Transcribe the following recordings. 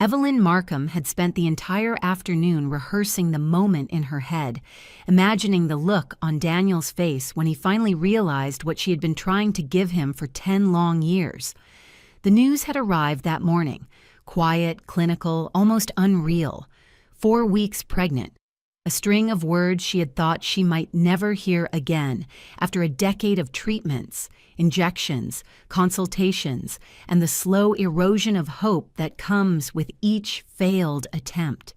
Evelyn Markham had spent the entire afternoon rehearsing the moment in her head, imagining the look on Daniel's face when he finally realized what she had been trying to give him for 10 long years. The news had arrived that morning, quiet, clinical, almost unreal. 4 weeks pregnant. A string of words she had thought she might never hear again after a decade of treatments, injections, consultations, and the slow erosion of hope that comes with each failed attempt.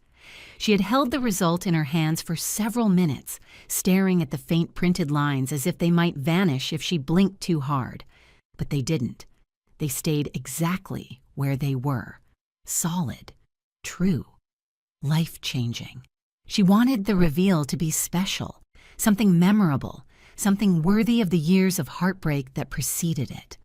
She had held the result in her hands for several minutes, staring at the faint printed lines as if they might vanish if she blinked too hard. But they didn't. They stayed exactly where they were. Solid. True. Life-changing. She wanted the reveal to be special, something memorable, something worthy of the years of heartbreak that preceded it.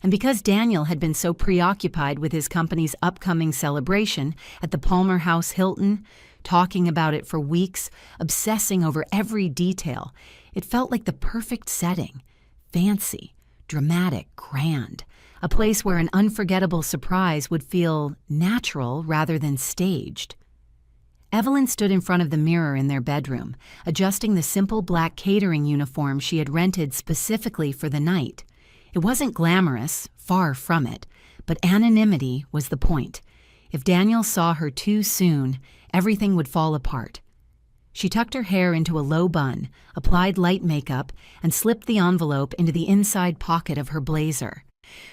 And because Daniel had been so preoccupied with his company's upcoming celebration at the Palmer House Hilton, talking about it for weeks, obsessing over every detail, it felt like the perfect setting. Fancy, dramatic, grand. A place where an unforgettable surprise would feel natural rather than staged. Evelyn stood in front of the mirror in their bedroom, adjusting the simple black catering uniform she had rented specifically for the night. It wasn't glamorous, far from it, but anonymity was the point. If Daniel saw her too soon, everything would fall apart. She tucked her hair into a low bun, applied light makeup, and slipped the envelope into the inside pocket of her blazer.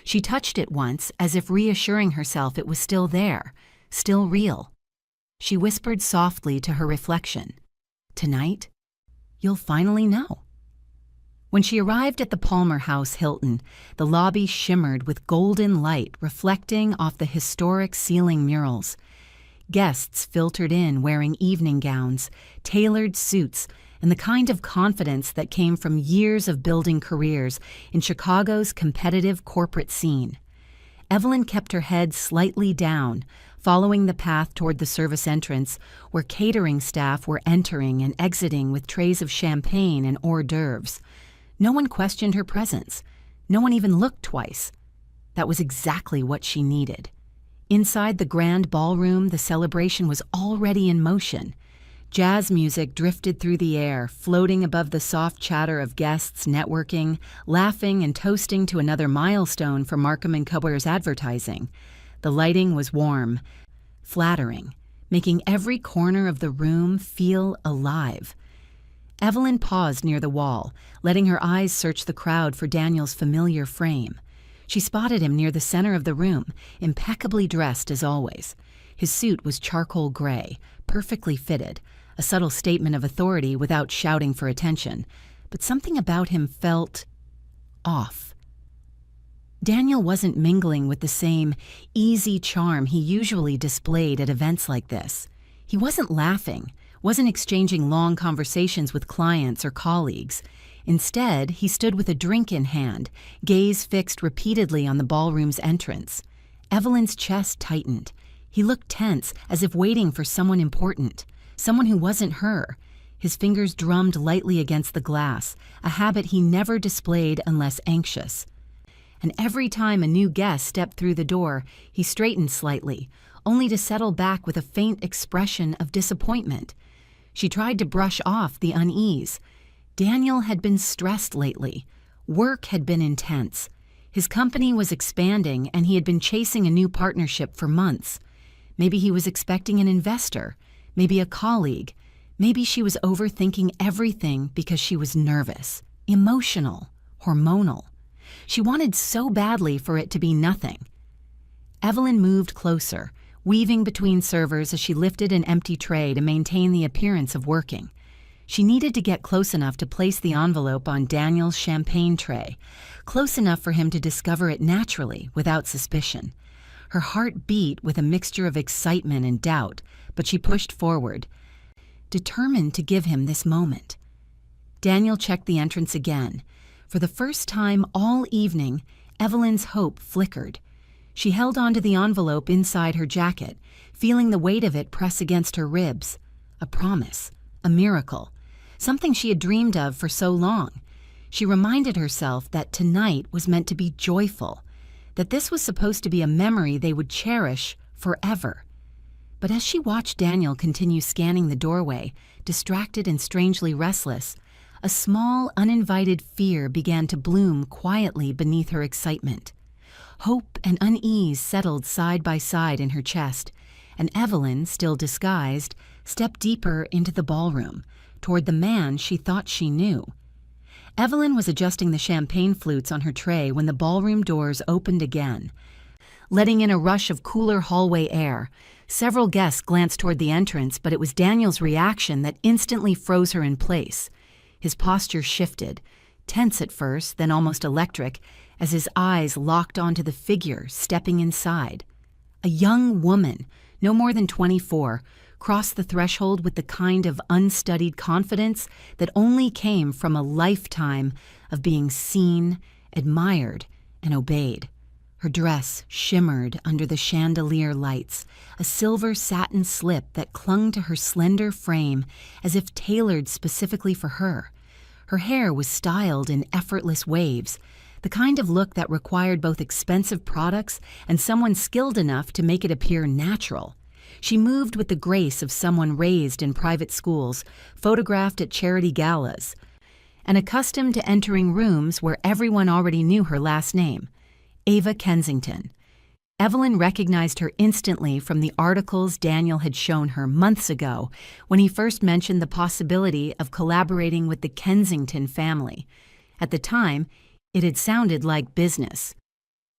She touched it once, as if reassuring herself it was still there, still real. She whispered softly to her reflection, "Tonight, you'll finally know." When she arrived at the Palmer House Hilton, the lobby shimmered with golden light reflecting off the historic ceiling murals. Guests filtered in wearing evening gowns, tailored suits, and the kind of confidence that came from years of building careers in Chicago's competitive corporate scene. Evelyn kept her head slightly down, following the path toward the service entrance, where catering staff were entering and exiting with trays of champagne and hors d'oeuvres. No one questioned her presence. No one even looked twice. That was exactly what she needed. Inside the grand ballroom, the celebration was already in motion. Jazz music drifted through the air, floating above the soft chatter of guests networking, laughing and toasting to another milestone for Markham & Coware's advertising. The lighting was warm, flattering, making every corner of the room feel alive. Evelyn paused near the wall, letting her eyes search the crowd for Daniel's familiar frame. She spotted him near the center of the room, impeccably dressed as always. His suit was charcoal gray, perfectly fitted, a subtle statement of authority without shouting for attention, but something about him felt off. Daniel wasn't mingling with the same easy charm he usually displayed at events like this. He wasn't laughing, wasn't exchanging long conversations with clients or colleagues. Instead, he stood with a drink in hand, gaze fixed repeatedly on the ballroom's entrance. Evelyn's chest tightened. He looked tense, as if waiting for someone important, someone who wasn't her. His fingers drummed lightly against the glass, a habit he never displayed unless anxious. And every time a new guest stepped through the door, he straightened slightly, only to settle back with a faint expression of disappointment. She tried to brush off the unease. Daniel had been stressed lately. Work had been intense. His company was expanding, and he had been chasing a new partnership for months. Maybe he was expecting an investor, maybe a colleague. Maybe she was overthinking everything because she was nervous, emotional, hormonal. She wanted so badly for it to be nothing. Evelyn moved closer, weaving between servers as she lifted an empty tray to maintain the appearance of working. She needed to get close enough to place the envelope on Daniel's champagne tray, close enough for him to discover it naturally, without suspicion. Her heart beat with a mixture of excitement and doubt, but she pushed forward, determined to give him this moment. Daniel checked the entrance again. For the first time all evening, Evelyn's hope flickered. She held onto the envelope inside her jacket, feeling the weight of it press against her ribs. A promise, a miracle, something she had dreamed of for so long. She reminded herself that tonight was meant to be joyful, that this was supposed to be a memory they would cherish forever. But as she watched Daniel continue scanning the doorway, distracted and strangely restless, a small, uninvited fear began to bloom quietly beneath her excitement. Hope and unease settled side by side in her chest, and Evelyn, still disguised, stepped deeper into the ballroom, toward the man she thought she knew. Evelyn was adjusting the champagne flutes on her tray when the ballroom doors opened again, letting in a rush of cooler hallway air. Several guests glanced toward the entrance, but it was Daniel's reaction that instantly froze her in place. His posture shifted, tense at first, then almost electric, as his eyes locked onto the figure stepping inside. A young woman, no more than 24, crossed the threshold with the kind of unstudied confidence that only came from a lifetime of being seen, admired, and obeyed. Her dress shimmered under the chandelier lights, a silver satin slip that clung to her slender frame as if tailored specifically for her. Her hair was styled in effortless waves, the kind of look that required both expensive products and someone skilled enough to make it appear natural. She moved with the grace of someone raised in private schools, photographed at charity galas, and accustomed to entering rooms where everyone already knew her last name, Ava Kensington. Evelyn recognized her instantly from the articles Daniel had shown her months ago when he first mentioned the possibility of collaborating with the Kensington family. At the time, it had sounded like business.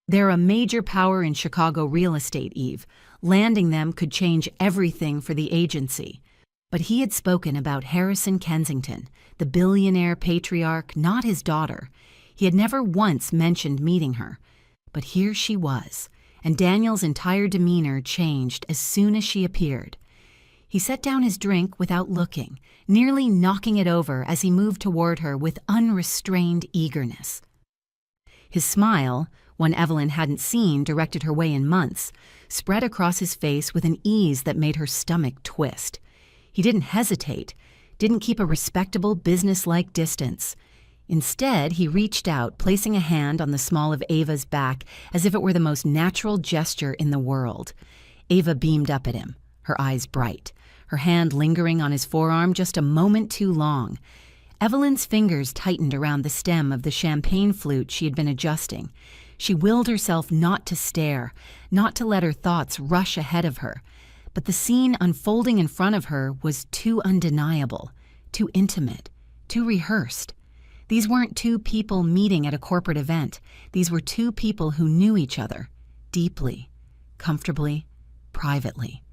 They're a major power in Chicago real estate, Eve. Landing them could change everything for the agency. But he had spoken about Harrison Kensington, the billionaire patriarch, not his daughter. He had never once mentioned meeting her. But here she was, and Daniel's entire demeanor changed as soon as she appeared. He set down his drink without looking, nearly knocking it over as he moved toward her with unrestrained eagerness. His smile, one Evelyn hadn't seen directed her way in months, spread across his face with an ease that made her stomach twist. He didn't hesitate, didn't keep a respectable, business-like distance. Instead, he reached out, placing a hand on the small of Ava's back as if it were the most natural gesture in the world. Ava beamed up at him, her eyes bright, her hand lingering on his forearm just a moment too long. Evelyn's fingers tightened around the stem of the champagne flute she had been adjusting. She willed herself not to stare, not to let her thoughts rush ahead of her. But the scene unfolding in front of her was too undeniable, too intimate, too rehearsed. These weren't two people meeting at a corporate event. These were two people who knew each other, deeply, comfortably, privately.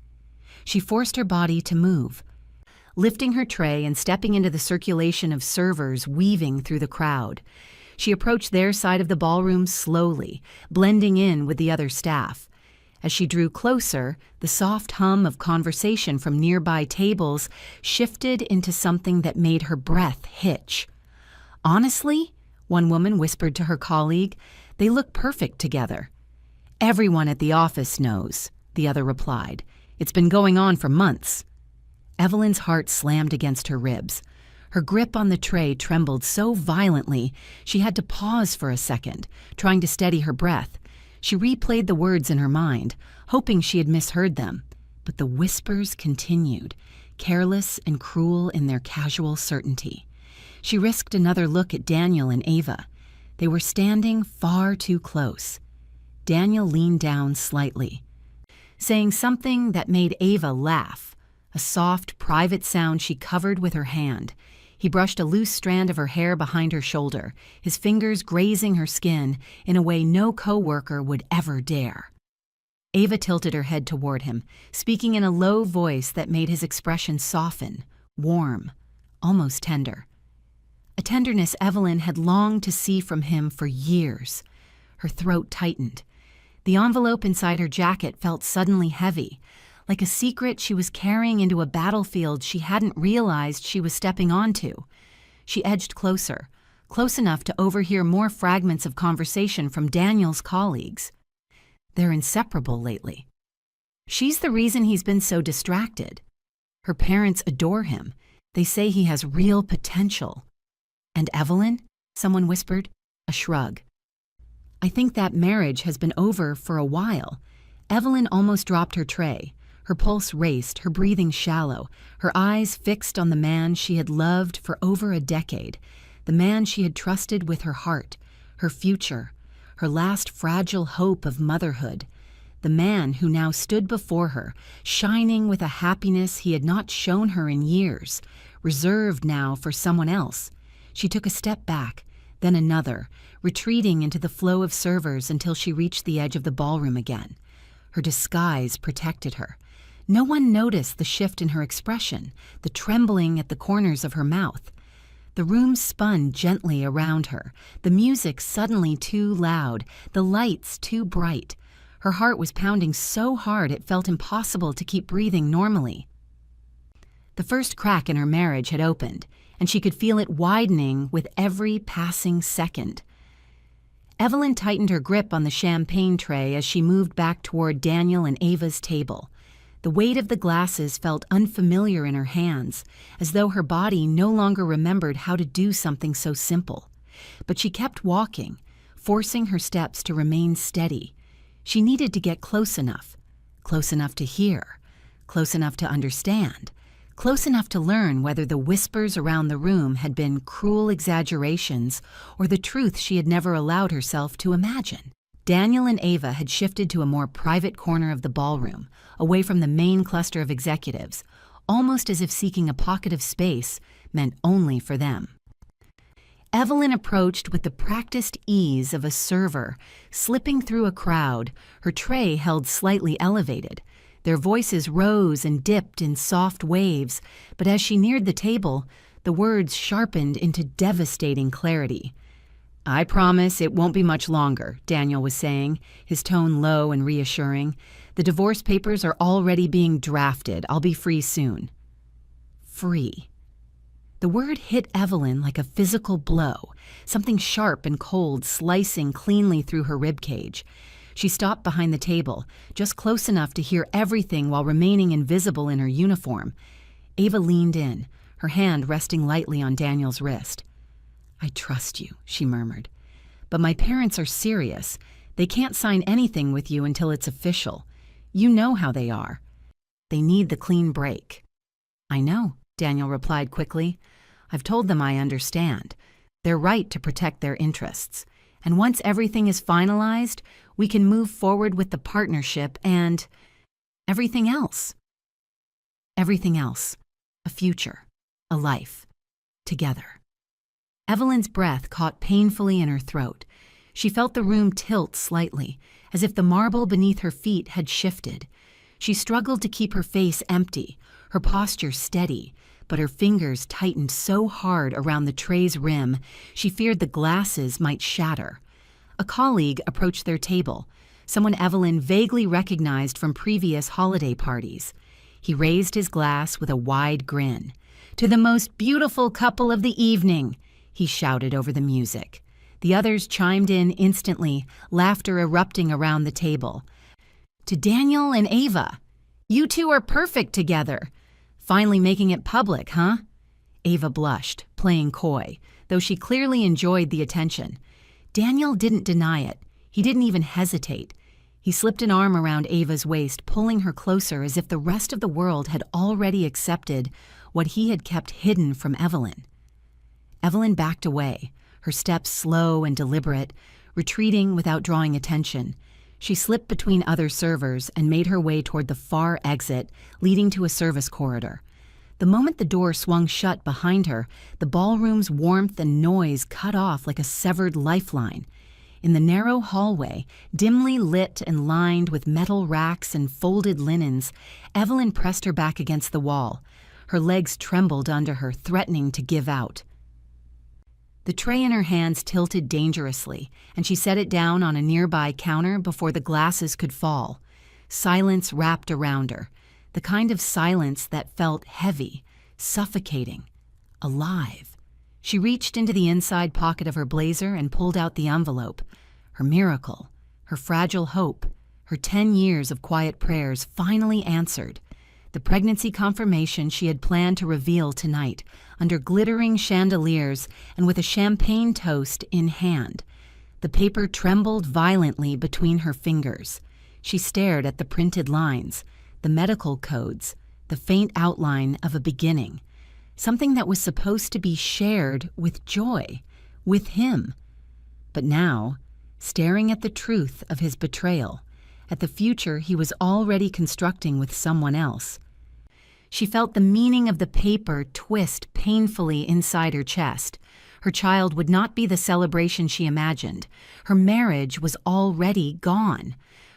She forced her body to move, lifting her tray and stepping into the circulation of servers weaving through the crowd. She approached their side of the ballroom slowly, blending in with the other staff. As she drew closer, the soft hum of conversation from nearby tables shifted into something that made her breath hitch. "Honestly," one woman whispered to her colleague, "they look perfect together." "Everyone at the office knows," the other replied. "It's been going on for months." Evelyn's heart slammed against her ribs. Her grip on the tray trembled so violently she had to pause for a second, trying to steady her breath. She replayed the words in her mind, hoping she had misheard them. But the whispers continued, careless and cruel in their casual certainty. She risked another look at Daniel and Ava. They were standing far too close. Daniel leaned down slightly, saying something that made Ava laugh, a soft, private sound she covered with her hand. He brushed a loose strand of her hair behind her shoulder, his fingers grazing her skin in a way no coworker would ever dare. Ava tilted her head toward him, speaking in a low voice that made his expression soften, warm, almost tender. A tenderness Evelyn had longed to see from him for years. Her throat tightened. The envelope inside her jacket felt suddenly heavy, like a secret she was carrying into a battlefield she hadn't realized she was stepping onto. She edged closer, close enough to overhear more fragments of conversation from Daniel's colleagues. They're inseparable lately. She's the reason he's been so distracted. Her parents adore him. They say he has real potential. And Evelyn? Someone whispered, a shrug. I think that marriage has been over for a while. Evelyn almost dropped her tray. Her pulse raced, her breathing shallow, her eyes fixed on the man she had loved for over a decade, the man she had trusted with her heart, her future, her last fragile hope of motherhood, the man who now stood before her, shining with a happiness he had not shown her in years, reserved now for someone else. She took a step back, then another, retreating into the flow of servers until she reached the edge of the ballroom again. Her disguise protected her. No one noticed the shift in her expression, the trembling at the corners of her mouth. The room spun gently around her, the music suddenly too loud, the lights too bright. Her heart was pounding so hard it felt impossible to keep breathing normally. The first crack in her marriage had opened, and she could feel it widening with every passing second. Evelyn tightened her grip on the champagne tray as she moved back toward Daniel and Ava's table. The weight of the glasses felt unfamiliar in her hands, as though her body no longer remembered how to do something so simple. But she kept walking, forcing her steps to remain steady. She needed to get close enough to hear, close enough to understand, close enough to learn whether the whispers around the room had been cruel exaggerations or the truth she had never allowed herself to imagine. Daniel and Ava had shifted to a more private corner of the ballroom, away from the main cluster of executives, almost as if seeking a pocket of space meant only for them. Evelyn approached with the practiced ease of a server, slipping through a crowd, her tray held slightly elevated. Their voices rose and dipped in soft waves, but as she neared the table, the words sharpened into devastating clarity. "I promise it won't be much longer," Daniel was saying, his tone low and reassuring. "The divorce papers are already being drafted. I'll be free soon." Free. The word hit Evelyn like a physical blow, something sharp and cold slicing cleanly through her ribcage. She stopped behind the table, just close enough to hear everything while remaining invisible in her uniform. Ava leaned in, her hand resting lightly on Daniel's wrist. "I trust you," she murmured. "But my parents are serious. They can't sign anything with you until it's official. You know how they are. They need the clean break." "I know," Daniel replied quickly. "I've told them I understand. They're right to protect their interests. And once everything is finalized, we can move forward with the partnership and everything else. Everything else. A future. A life. Together." Evelyn's breath caught painfully in her throat. She felt the room tilt slightly, as if the marble beneath her feet had shifted. She struggled to keep her face empty, her posture steady, but her fingers tightened so hard around the tray's rim, she feared the glasses might shatter. A colleague approached their table, someone Evelyn vaguely recognized from previous holiday parties. He raised his glass with a wide grin. "To the most beautiful couple of the evening," he shouted over the music. The others chimed in instantly, laughter erupting around the table. "To Daniel and Ava. You two are perfect together. Finally making it public, huh?" Ava blushed, playing coy, though she clearly enjoyed the attention. Daniel didn't deny it. He didn't even hesitate. He slipped an arm around Ava's waist, pulling her closer as if the rest of the world had already accepted what he had kept hidden from Evelyn. Evelyn backed away, her steps slow and deliberate, retreating without drawing attention. She slipped between other servers and made her way toward the far exit, leading to a service corridor. The moment the door swung shut behind her, the ballroom's warmth and noise cut off like a severed lifeline. In the narrow hallway, dimly lit and lined with metal racks and folded linens, Evelyn pressed her back against the wall. Her legs trembled under her, threatening to give out. The tray in her hands tilted dangerously, and she set it down on a nearby counter before the glasses could fall. Silence wrapped around her, the kind of silence that felt heavy, suffocating, alive. She reached into the inside pocket of her blazer and pulled out the envelope. Her miracle, her fragile hope, her 10 years of quiet prayers finally answered. The pregnancy confirmation she had planned to reveal tonight, under glittering chandeliers and with a champagne toast in hand. The paper trembled violently between her fingers. She stared at the printed lines, the medical codes, the faint outline of a beginning, something that was supposed to be shared with joy, with him. But now, staring at the truth of his betrayal, at the future he was already constructing with someone else, she felt the meaning of the paper twist painfully inside her chest. Her child would not be the celebration she imagined. Her marriage was already gone.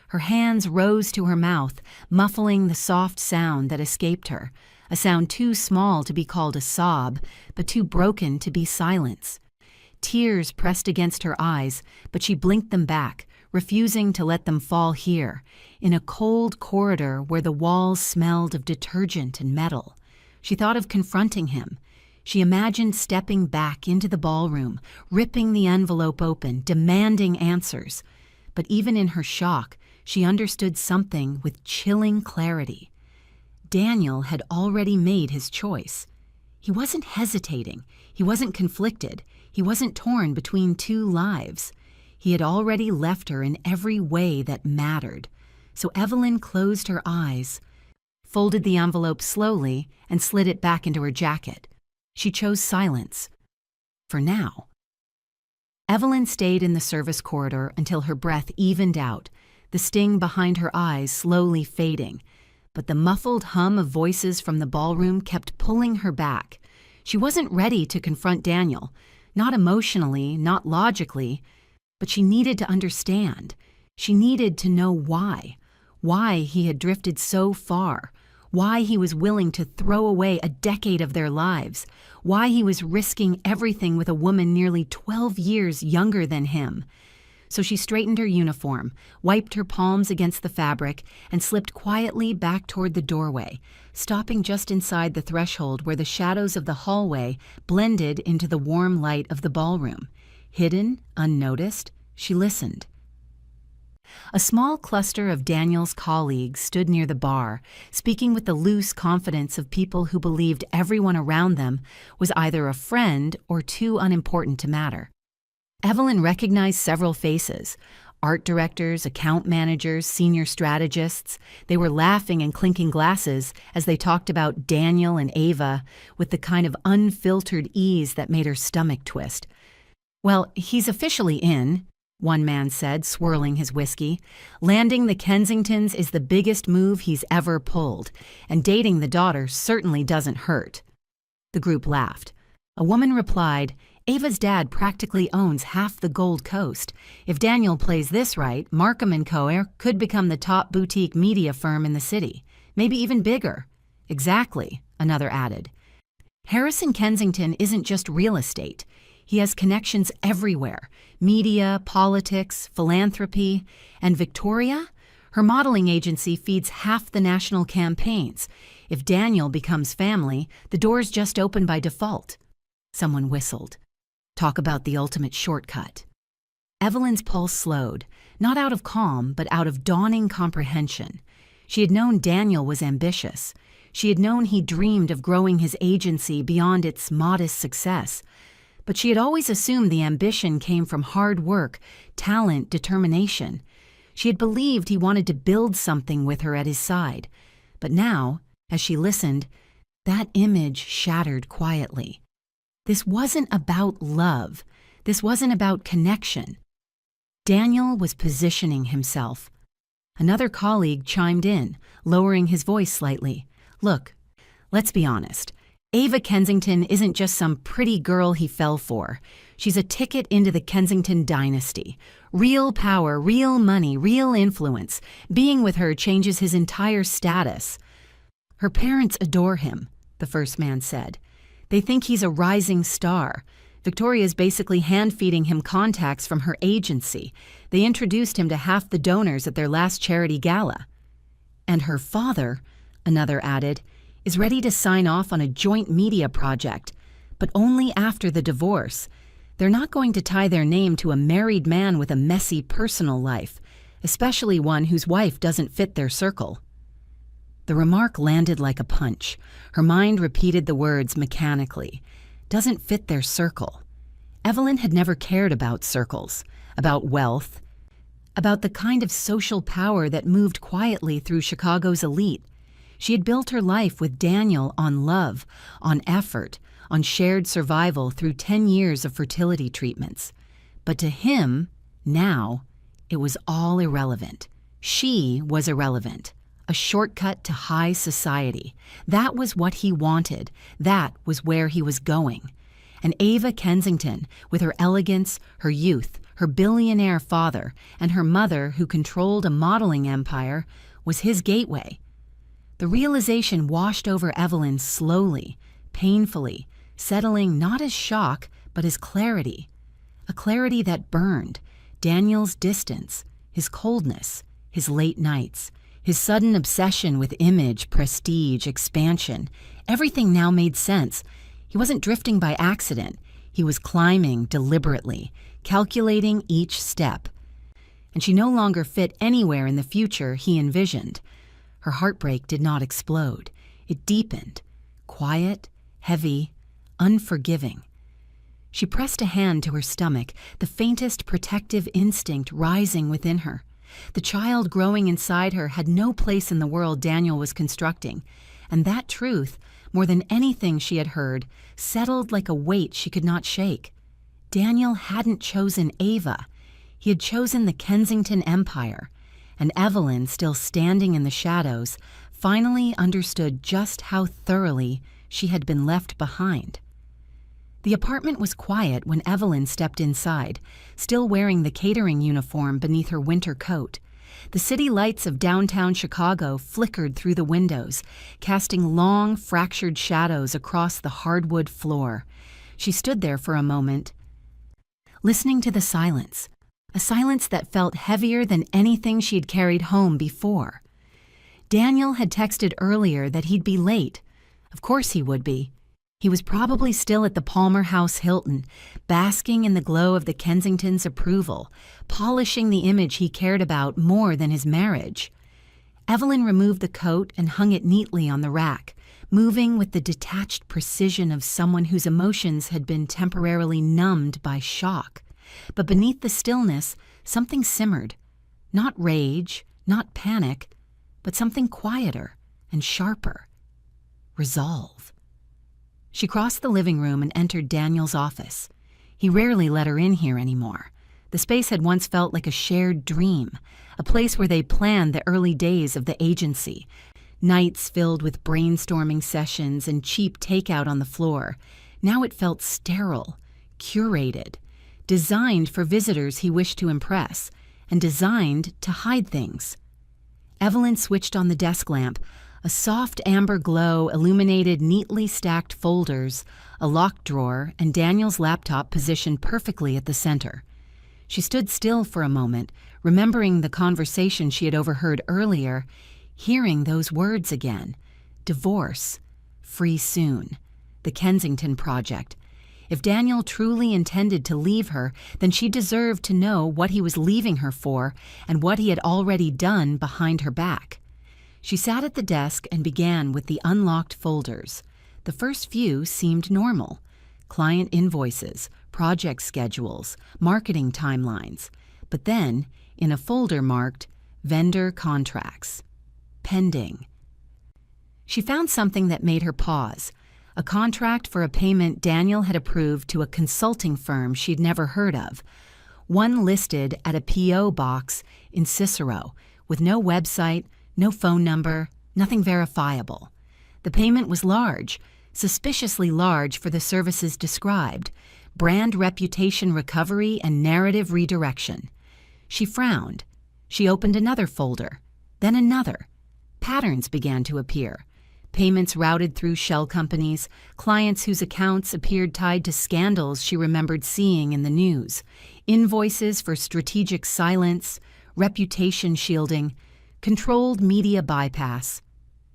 Her hands rose to her mouth, muffling the soft sound that escaped her, a sound too small to be called a sob, but too broken to be silence. Tears pressed against her eyes, but she blinked them back, refusing to let them fall here, in a cold corridor where the walls smelled of detergent and metal. She thought of confronting him. She imagined stepping back into the ballroom, ripping the envelope open, demanding answers. But even in her shock, she understood something with chilling clarity. Daniel had already made his choice. He wasn't hesitating. He wasn't conflicted. He wasn't torn between two lives. He had already left her in every way that mattered. So Evelyn closed her eyes, folded the envelope slowly, and slid it back into her jacket. She chose silence. For now. Evelyn stayed in the service corridor until her breath evened out, the sting behind her eyes slowly fading. But the muffled hum of voices from the ballroom kept pulling her back. She wasn't ready to confront Daniel, not emotionally, not logically, but she needed to understand. She needed to know why he had drifted so far, why he was willing to throw away a decade of their lives, why he was risking everything with a woman nearly 12 years younger than him. So she straightened her uniform, wiped her palms against the fabric, and slipped quietly back toward the doorway, stopping just inside the threshold where the shadows of the hallway blended into the warm light of the ballroom. Hidden, unnoticed, she listened. A small cluster of Daniel's colleagues stood near the bar, speaking with the loose confidence of people who believed everyone around them was either a friend or too unimportant to matter. Evelyn recognized several faces: art directors, account managers, senior strategists. They were laughing and clinking glasses as they talked about Daniel and Ava with the kind of unfiltered ease that made her stomach twist. "Well, he's officially in," one man said, swirling his whiskey. "Landing the Kensingtons is the biggest move he's ever pulled, and dating the daughter certainly doesn't hurt." The group laughed. A woman replied, "Ava's dad practically owns half the Gold Coast. If Daniel plays this right, Markham & Co. could become the top boutique media firm in the city, maybe even bigger." "Exactly," another added. "Harrison Kensington isn't just real estate. He has connections everywhere: media, politics, philanthropy. And Victoria? Her modeling agency feeds half the national campaigns. If Daniel becomes family, the doors just open by default." Someone whistled. Talk about the ultimate shortcut. Evelyn's pulse slowed, not out of calm, but out of dawning comprehension. She had known Daniel was ambitious. She had known he dreamed of growing his agency beyond its modest success. But she had always assumed the ambition came from hard work, talent, determination. She had believed he wanted to build something with her at his side. But now, as she listened, that image shattered quietly. This wasn't about love. This wasn't about connection. Daniel was positioning himself. Another colleague chimed in, lowering his voice slightly. "Look, let's be honest. Ava Kensington isn't just some pretty girl he fell for. She's a ticket into the Kensington dynasty. Real power, real money, real influence. Being with her changes his entire status." "Her parents adore him," the first man said. "They think he's a rising star. Victoria's basically hand-feeding him contacts from her agency. They introduced him to half the donors at their last charity gala." "And her father," another added, "is ready to sign off on a joint media project, but only after the divorce. They're not going to tie their name to a married man with a messy personal life, especially one whose wife doesn't fit their circle." The remark landed like a punch. Her mind repeated the words mechanically. Doesn't fit their circle. Evelyn had never cared about circles, about wealth, about the kind of social power that moved quietly through Chicago's elite. She had built her life with Daniel on love, on effort, on shared survival through 10 years of fertility treatments. But to him, now, it was all irrelevant. She was irrelevant, a shortcut to high society. That was what he wanted. That was where he was going. And Ava Kensington, with her elegance, her youth, her billionaire father, and her mother who controlled a modeling empire, was his gateway. The realization washed over Evelyn slowly, painfully, settling not as shock, but as clarity. A clarity that burned. Daniel's distance, his coldness, his late nights, his sudden obsession with image, prestige, expansion. Everything now made sense. He wasn't drifting by accident. He was climbing deliberately, calculating each step. And she no longer fit anywhere in the future he envisioned. Her heartbreak did not explode. It deepened, quiet, heavy, unforgiving. She pressed a hand to her stomach, the faintest protective instinct rising within her. The child growing inside her had no place in the world Daniel was constructing, and that truth, more than anything she had heard, settled like a weight she could not shake. Daniel hadn't chosen Ava. He had chosen the Kensington Empire, and Evelyn, still standing in the shadows, finally understood just how thoroughly she had been left behind. The apartment was quiet when Evelyn stepped inside, still wearing the catering uniform beneath her winter coat. The city lights of downtown Chicago flickered through the windows, casting long, fractured shadows across the hardwood floor. She stood there for a moment, listening to the silence, a silence that felt heavier than anything she had carried home before. Daniel had texted earlier that he'd be late. Of course he would be. He was probably still at the Palmer House Hilton, basking in the glow of the Kensington's approval, polishing the image he cared about more than his marriage. Evelyn removed the coat and hung it neatly on the rack, moving with the detached precision of someone whose emotions had been temporarily numbed by shock. But beneath the stillness, something simmered. Not rage, not panic, but something quieter and sharper. Resolve. She crossed the living room and entered Daniel's office. He rarely let her in here anymore. The space had once felt like a shared dream, a place where they planned the early days of the agency, nights filled with brainstorming sessions and cheap takeout on the floor. Now it felt sterile, curated, designed for visitors he wished to impress, and designed to hide things. Evelyn switched on the desk lamp. A soft amber glow illuminated neatly stacked folders, a locked drawer, and Daniel's laptop positioned perfectly at the center. She stood still for a moment, remembering the conversation she had overheard earlier, hearing those words again. Divorce. Free soon. The Kensington Project. If Daniel truly intended to leave her, then she deserved to know what he was leaving her for and what he had already done behind her back. She sat at the desk and began with the unlocked folders. The first few seemed normal. Client invoices, project schedules, marketing timelines. But then, in a folder marked Vendor Contracts. Pending. She found something that made her pause. A contract for a payment Daniel had approved to a consulting firm she'd never heard of. One listed at a P.O. box in Cicero, with no website, no phone number, nothing verifiable. The payment was large, suspiciously large for the services described: brand reputation recovery and narrative redirection. She frowned. She opened another folder, then another. Patterns began to appear. Payments routed through shell companies, clients whose accounts appeared tied to scandals she remembered seeing in the news, invoices for strategic silence, reputation shielding, controlled media bypass.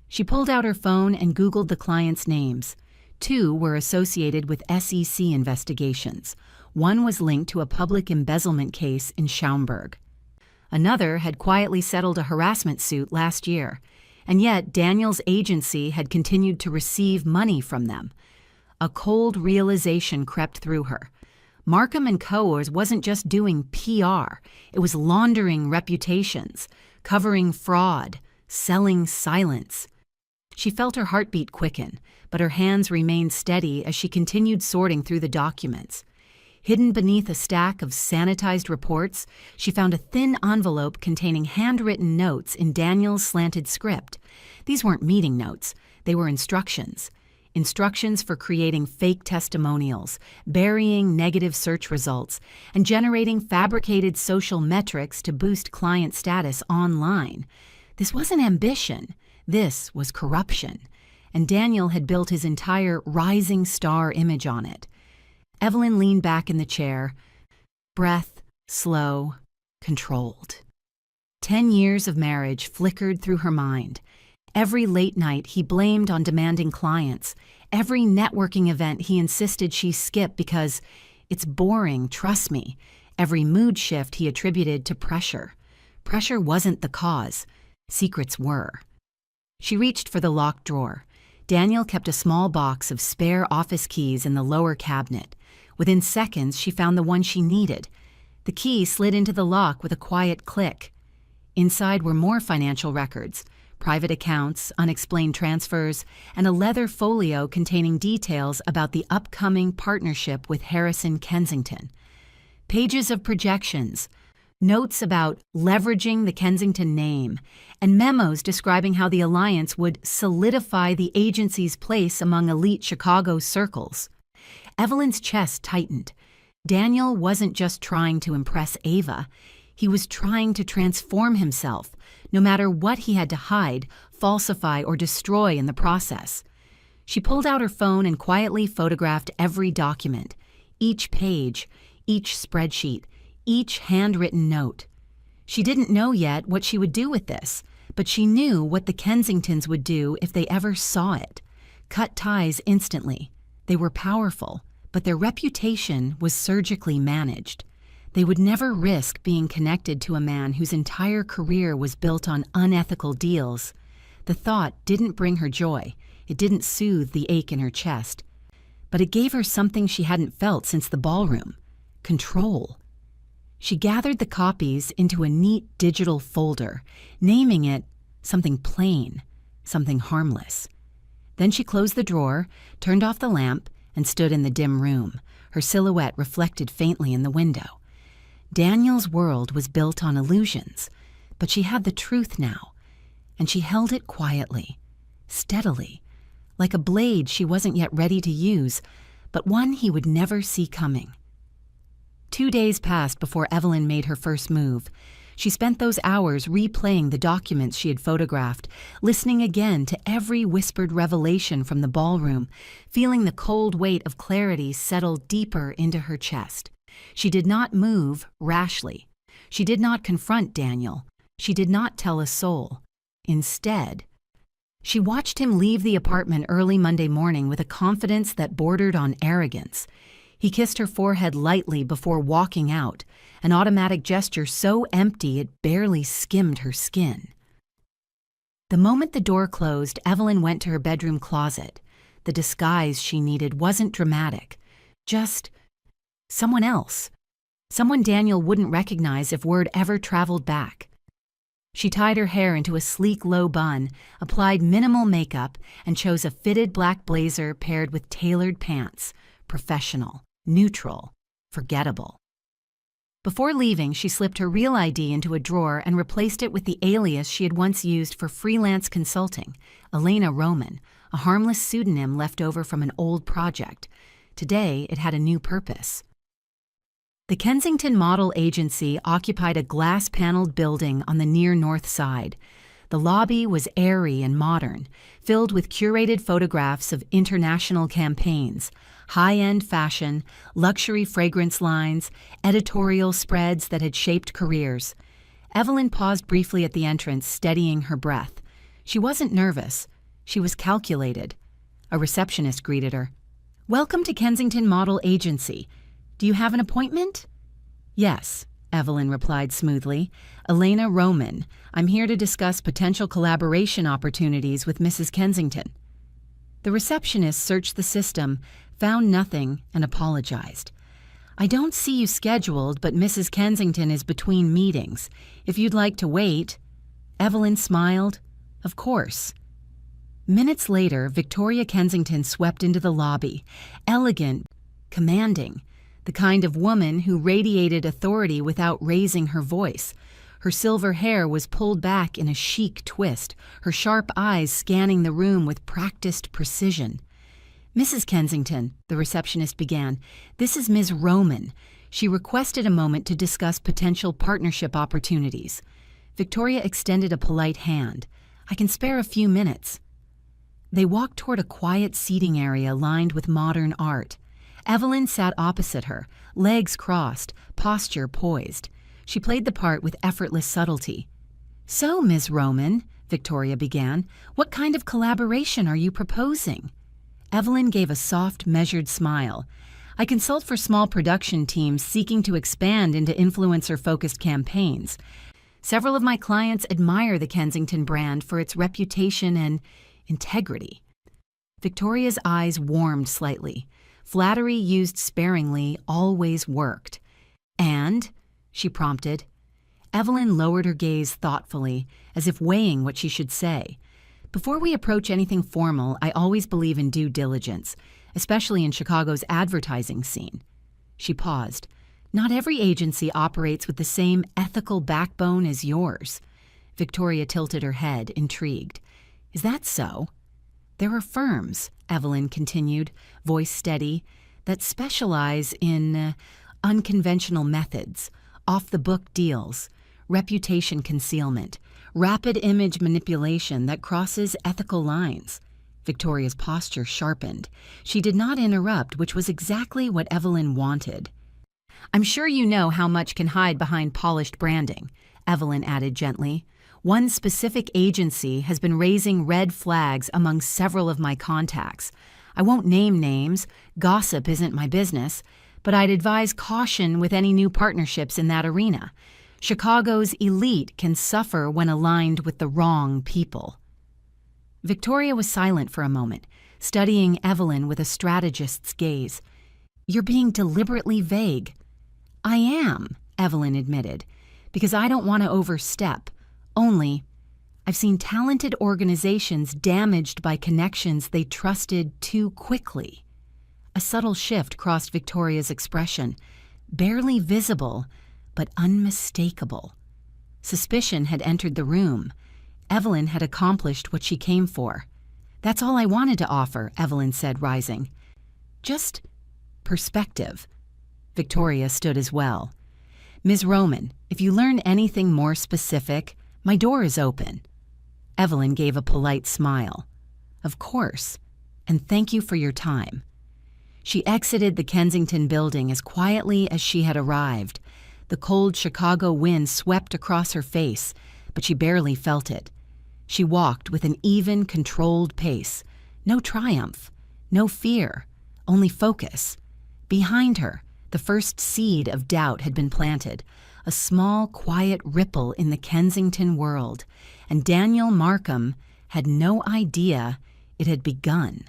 She pulled out her phone and Googled the clients' names. 2 were associated with SEC investigations. One was linked to a public embezzlement case in Schaumburg. Another had quietly settled a harassment suit last year, and yet Daniel's agency had continued to receive money from them. A cold realization crept through her. Markham & Co. wasn't just doing PR, it was laundering reputations, covering fraud, selling silence. She felt her heartbeat quicken, but her hands remained steady as she continued sorting through the documents. Hidden beneath a stack of sanitized reports, she found a thin envelope containing handwritten notes in Daniel's slanted script. These weren't meeting notes, they were instructions. Instructions for creating fake testimonials, burying negative search results, and generating fabricated social metrics to boost client status online. This wasn't ambition, this was corruption, and Daniel had built his entire rising star image on it. Evelyn leaned back in the chair, breath slow, controlled. 10 years of marriage flickered through her mind. Every late night he blamed on demanding clients. Every networking event he insisted she skip because it's boring, trust me. Every mood shift he attributed to pressure. Pressure wasn't the cause. Secrets were. She reached for the locked drawer. Daniel kept a small box of spare office keys in the lower cabinet. Within seconds, she found the one she needed. The key slid into the lock with a quiet click. Inside were more financial records, private accounts, unexplained transfers, and a leather folio containing details about the upcoming partnership with Harrison Kensington. Pages of projections, notes about leveraging the Kensington name, and memos describing how the alliance would solidify the agency's place among elite Chicago circles. Evelyn's chest tightened. Daniel wasn't just trying to impress Ava. He was trying to transform himself, no matter what he had to hide, falsify, or destroy in the process. She pulled out her phone and quietly photographed every document, each page, each spreadsheet, each handwritten note. She didn't know yet what she would do with this, but she knew what the Kensingtons would do if they ever saw it. Cut ties instantly. They were powerful, but their reputation was surgically managed. They would never risk being connected to a man whose entire career was built on unethical deals. The thought didn't bring her joy. It didn't soothe the ache in her chest. But it gave her something she hadn't felt since the ballroom: control. She gathered the copies into a neat digital folder, naming it something plain, something harmless. Then she closed the drawer, turned off the lamp, and stood in the dim room, her silhouette reflected faintly in the window. Daniel's world was built on illusions, but she had the truth now, and she held it quietly, steadily, like a blade she wasn't yet ready to use, but one he would never see coming. 2 days passed before Evelyn made her first move. She spent those hours replaying the documents she had photographed, listening again to every whispered revelation from the ballroom, feeling the cold weight of clarity settle deeper into her chest. She did not move rashly. She did not confront Daniel. She did not tell a soul. Instead, she watched him leave the apartment early Monday morning with a confidence that bordered on arrogance. He kissed her forehead lightly before walking out, an automatic gesture so empty it barely skimmed her skin. The moment the door closed, Evelyn went to her bedroom closet. The disguise she needed wasn't dramatic, just someone else. Someone Daniel wouldn't recognize if word ever traveled back. She tied her hair into a sleek low bun, applied minimal makeup, and chose a fitted black blazer paired with tailored pants. Professional, neutral, forgettable. Before leaving, she slipped her real ID into a drawer and replaced it with the alias she had once used for freelance consulting, Elena Roman, a harmless pseudonym left over from an old project. Today, it had a new purpose. The Kensington Model Agency occupied a glass-paneled building on the near north side. The lobby was airy and modern, filled with curated photographs of international campaigns, high-end fashion, luxury fragrance lines, editorial spreads that had shaped careers. Evelyn paused briefly at the entrance, steadying her breath. She wasn't nervous. She was calculated. A receptionist greeted her. "Welcome to Kensington Model Agency. Do you have an appointment?" "Yes," Evelyn replied smoothly. "Elena Roman. I'm here to discuss potential collaboration opportunities with Mrs. Kensington." The receptionist searched the system, found nothing, and apologized. I don't see you scheduled, but Mrs. Kensington is between meetings. If you'd like to wait. Evelyn smiled. Of course. Minutes later, Victoria Kensington swept into the lobby, elegant, commanding, the kind of woman who radiated authority without raising her voice. Her silver hair was pulled back in a chic twist, her sharp eyes scanning the room with practiced precision. "Mrs. Kensington," the receptionist began, "this is Ms. Roman. She requested a moment to discuss potential partnership opportunities." Victoria extended a polite hand. "I can spare a few minutes." They walked toward a quiet seating area lined with modern art. Evelyn sat opposite her, legs crossed, posture poised. She played the part with effortless subtlety. "So, Ms. Roman," Victoria began, "what kind of collaboration are you proposing?" Evelyn gave a soft, measured smile. "I consult for small production teams seeking to expand into influencer-focused campaigns. Several of my clients admire the Kensington brand for its reputation and integrity." Victoria's eyes warmed slightly. Flattery used sparingly always worked. "And?" she prompted. Evelyn lowered her gaze thoughtfully, as if weighing what she should say. "Before we approach anything formal, I always believe in due diligence, especially in Chicago's advertising scene." She paused. "Not every agency operates with the same ethical backbone as yours." Victoria tilted her head, intrigued. "Is that so?" "There are firms," Evelyn continued, voice steady, "that specialize in unconventional methods, off-the-book deals, reputation concealment, rapid image manipulation that crosses ethical lines." Victoria's posture sharpened. She did not interrupt, which was exactly what Evelyn wanted. "I'm sure you know how much can hide behind polished branding," Evelyn added gently. "One specific agency has been raising red flags among several of my contacts. I won't name names, gossip isn't my business, but I'd advise caution with any new partnerships in that arena. Chicago's elite can suffer when aligned with the wrong people." Victoria was silent for a moment, studying Evelyn with a strategist's gaze. "You're being deliberately vague." "I am," Evelyn admitted, "because I don't want to overstep. Only, I've seen talented organizations damaged by connections they trusted too quickly." A subtle shift crossed Victoria's expression, barely visible, but unmistakable. Suspicion had entered the room. Evelyn had accomplished what she came for. "That's all I wanted to offer," Evelyn said, rising. "Just perspective." Victoria stood as well. "Ms. Roman, if you learn anything more specific, my door is open." Evelyn gave a polite smile. "Of course, and thank you for your time." She exited the Kensington building as quietly as she had arrived. The cold Chicago wind swept across her face, but she barely felt it. She walked with an even, controlled pace. No triumph, no fear, only focus. Behind her, the first seed of doubt had been planted, a small, quiet ripple in the Kensington world, and Daniel Markham had no idea it had begun.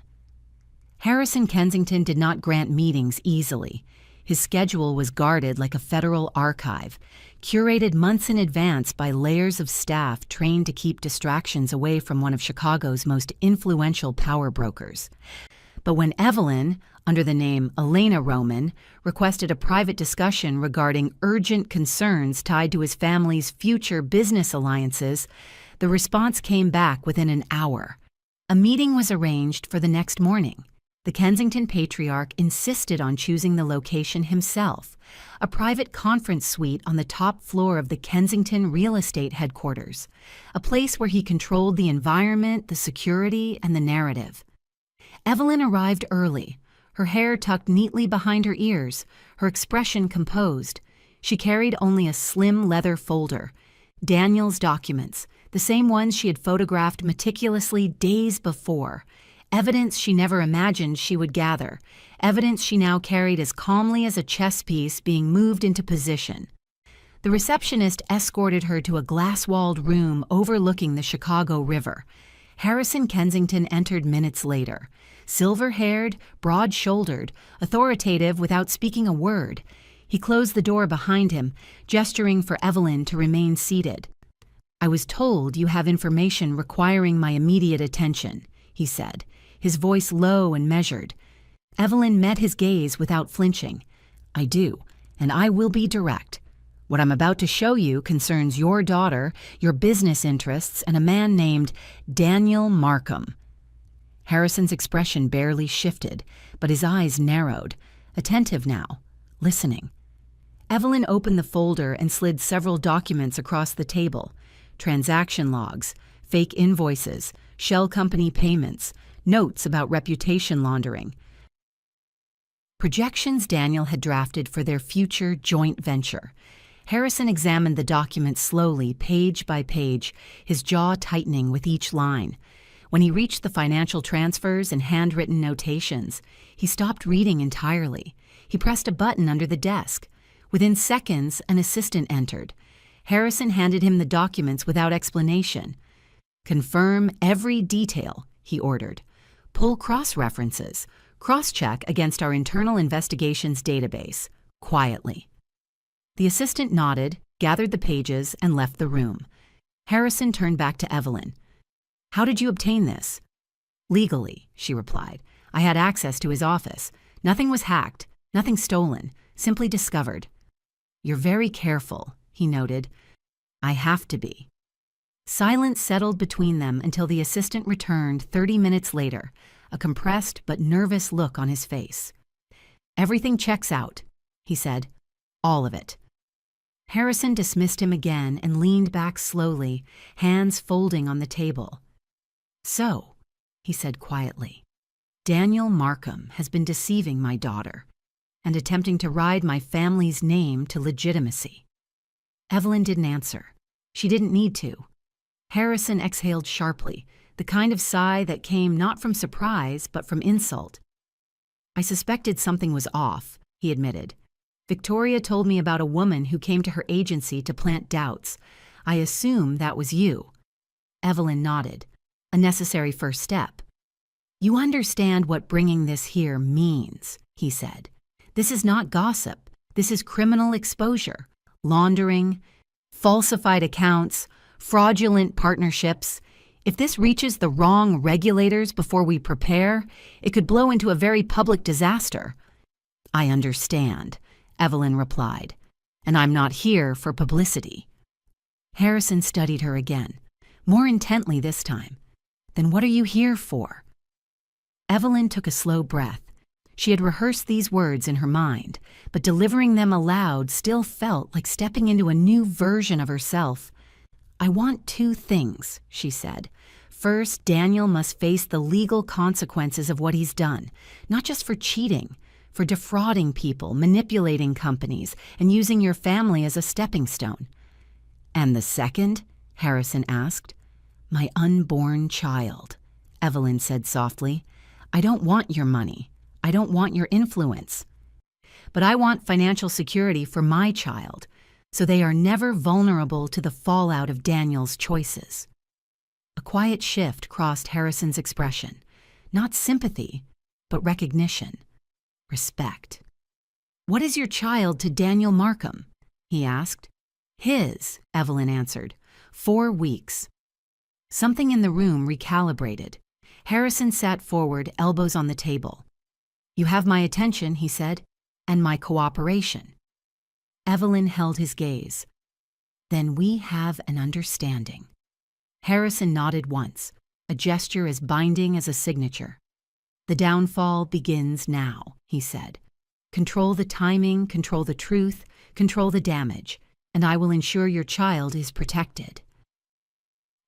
Harrison Kensington did not grant meetings easily. His schedule was guarded like a federal archive, curated months in advance by layers of staff trained to keep distractions away from one of Chicago's most influential power brokers. But when Evelyn, under the name Elena Roman, requested a private discussion regarding urgent concerns tied to his family's future business alliances, the response came back within an hour. A meeting was arranged for the next morning. The Kensington patriarch insisted on choosing the location himself, a private conference suite on the top floor of the Kensington real estate headquarters, a place where he controlled the environment, the security, and the narrative. Evelyn arrived early, her hair tucked neatly behind her ears, her expression composed. She carried only a slim leather folder, Daniel's documents, the same ones she had photographed meticulously days before, evidence she never imagined she would gather, evidence she now carried as calmly as a chess piece being moved into position. The receptionist escorted her to a glass-walled room overlooking the Chicago River. Harrison Kensington entered minutes later. Silver-haired, broad-shouldered, authoritative without speaking a word, He closed the door behind him, gesturing for Evelyn to remain seated. "I was told you have information requiring my immediate attention," he said, his voice low and measured. Evelyn met his gaze without flinching. "I do, and I will be direct. What I'm about to show you concerns your daughter, your business interests, and a man named Daniel Markham." Harrison's expression barely shifted, but his eyes narrowed, attentive now, listening. Evelyn opened the folder and slid several documents across the table: transaction logs, fake invoices, shell company payments, notes about reputation laundering. Projections Daniel had drafted for their future joint venture. Harrison examined the documents slowly, page by page, his jaw tightening with each line. When he reached the financial transfers and handwritten notations, he stopped reading entirely. He pressed a button under the desk. Within seconds, an assistant entered. Harrison handed him the documents without explanation. "Confirm every detail," he ordered. "Pull cross-references. Cross-check against our internal investigations database. Quietly." The assistant nodded, gathered the pages, and left the room. Harrison turned back to Evelyn. "How did you obtain this?" "Legally," she replied. "I had access to his office. Nothing was hacked, nothing stolen, simply discovered." "You're very careful," he noted. "I have to be." Silence settled between them until the assistant returned 30 minutes later, a compressed but nervous look on his face. "Everything checks out," he said. "All of it." Harrison dismissed him again and leaned back slowly, hands folding on the table. "So," he said quietly, "Daniel Markham has been deceiving my daughter and attempting to ride my family's name to legitimacy." Evelyn didn't answer. She didn't need to. Harrison exhaled sharply, the kind of sigh that came not from surprise but from insult. "I suspected something was off," he admitted. "Victoria told me about a woman who came to her agency to plant doubts. I assume that was you." Evelyn nodded. "A necessary first step." "You understand what bringing this here means," he said. "This is not gossip. This is criminal exposure, laundering, falsified accounts, fraudulent partnerships. If this reaches the wrong regulators before we prepare, it could blow into a very public disaster." "I understand," Evelyn replied, "and I'm not here for publicity." Harrison studied her again, more intently this time. "Then what are you here for?" Evelyn took a slow breath. She had rehearsed these words in her mind, but delivering them aloud still felt like stepping into a new version of herself. "I want two things," she said. "First, Daniel must face the legal consequences of what he's done, not just for cheating, for defrauding people, manipulating companies, and using your family as a stepping stone." "And the second?" Harrison asked. "My unborn child," Evelyn said softly. "I don't want your money. I don't want your influence. But I want financial security for my child, so they are never vulnerable to the fallout of Daniel's choices." A quiet shift crossed Harrison's expression. Not sympathy, but recognition. Respect. "What is your child to Daniel Markham?" he asked. "His," Evelyn answered. 4 weeks. Something in the room recalibrated. Harrison sat forward, elbows on the table. "You have my attention," he said, "and my cooperation." Evelyn held his gaze. "Then we have an understanding." Harrison nodded once, a gesture as binding as a signature. "The downfall begins now," he said. "Control the timing, control the truth, control the damage, and I will ensure your child is protected."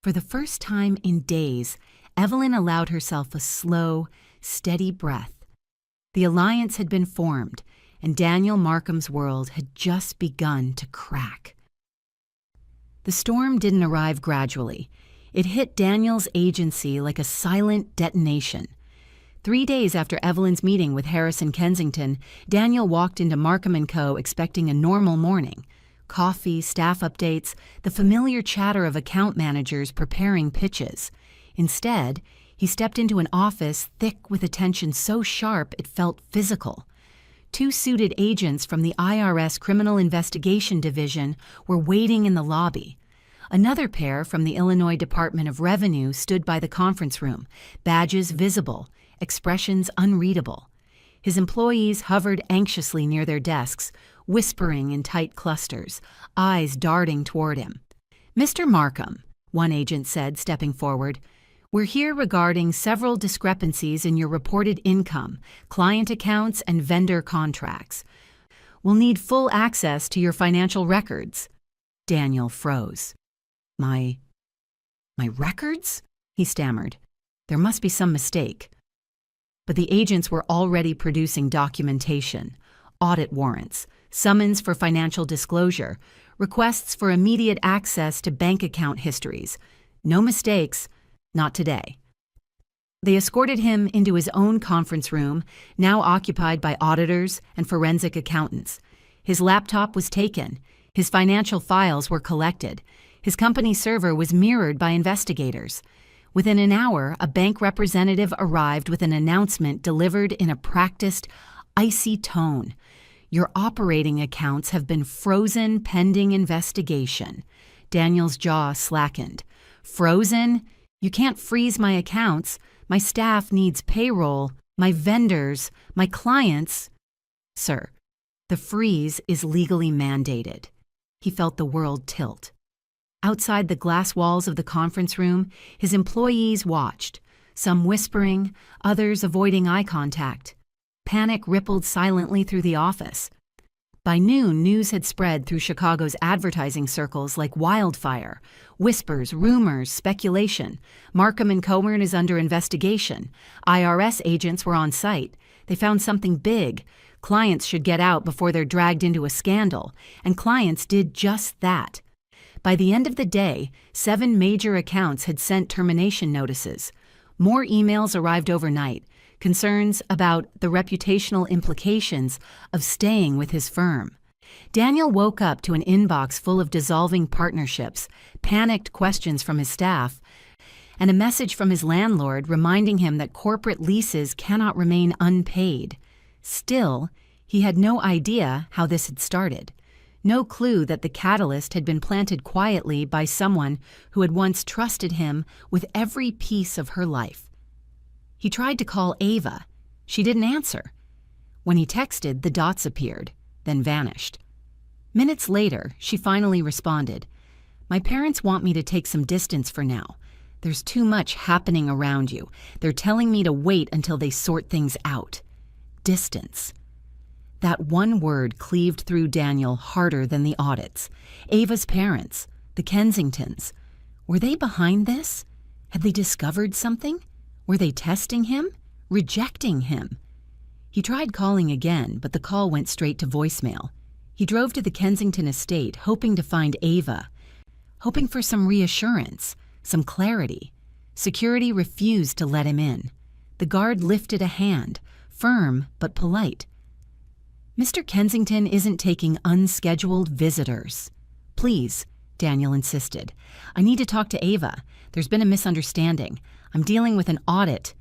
For the first time in days, Evelyn allowed herself a slow, steady breath. The alliance had been formed, and Daniel Markham's world had just begun to crack. The storm didn't arrive gradually. It hit Daniel's agency like a silent detonation. 3 days after Evelyn's meeting with Harrison Kensington, Daniel walked into Markham & Co. expecting a normal morning. Coffee, staff updates, the familiar chatter of account managers preparing pitches. Instead, he stepped into an office thick with attention so sharp it felt physical. Two suited agents from the IRS Criminal Investigation Division were waiting in the lobby. Another pair from the Illinois Department of Revenue stood by the conference room, badges visible, expressions unreadable. His employees hovered anxiously near their desks, whispering in tight clusters, eyes darting toward him. "Mr. Markham," one agent said, stepping forward, "we're here regarding several discrepancies in your reported income, client accounts, and vendor contracts. We'll need full access to your financial records." Daniel froze. My records?" he stammered. There must be some mistake. But the agents were already producing documentation, audit warrants, summons for financial disclosure, requests for immediate access to bank account histories. No mistakes, not today. They escorted him into his own conference room, now occupied by auditors and forensic accountants. His laptop was taken. His financial files were collected. His company server was mirrored by investigators. Within an hour, a bank representative arrived with an announcement delivered in a practiced, icy tone. "Your operating accounts have been frozen pending investigation." Daniel's jaw slackened. "Frozen? You can't freeze my accounts. My staff needs payroll, my vendors, my clients." "Sir, the freeze is legally mandated." He felt the world tilt. Outside the glass walls of the conference room, his employees watched, some whispering, others avoiding eye contact. Panic rippled silently through the office. By noon, news had spread through Chicago's advertising circles like wildfire. Whispers, rumors, speculation. Markham and Coburn is under investigation. IRS agents were on site. They found something big. Clients should get out before they're dragged into a scandal. And clients did just that. By the end of the day, 7 major accounts had sent termination notices. More emails arrived overnight, concerns about the reputational implications of staying with his firm. Daniel woke up to an inbox full of dissolving partnerships, panicked questions from his staff, and a message from his landlord reminding him that corporate leases cannot remain unpaid. Still, he had no idea how this had started. No clue that the catalyst had been planted quietly by someone who had once trusted him with every piece of her life. He tried to call Ava. She didn't answer. When he texted, the dots appeared, then vanished. Minutes later, she finally responded, "My parents want me to take some distance for now. There's too much happening around you. They're telling me to wait until they sort things out." Distance. That one word cleaved through Daniel harder than the audits. Ava's parents, the Kensingtons. Were they behind this? Had they discovered something? Were they testing him? Rejecting him? He tried calling again, but the call went straight to voicemail. He drove to the Kensington estate, hoping to find Ava, hoping for some reassurance, some clarity. Security refused to let him in. The guard lifted a hand, firm but polite. "Mr. Kensington isn't taking unscheduled visitors." "Please," Daniel insisted. "I need to talk to Ava. There's been a misunderstanding. I'm dealing with an audit."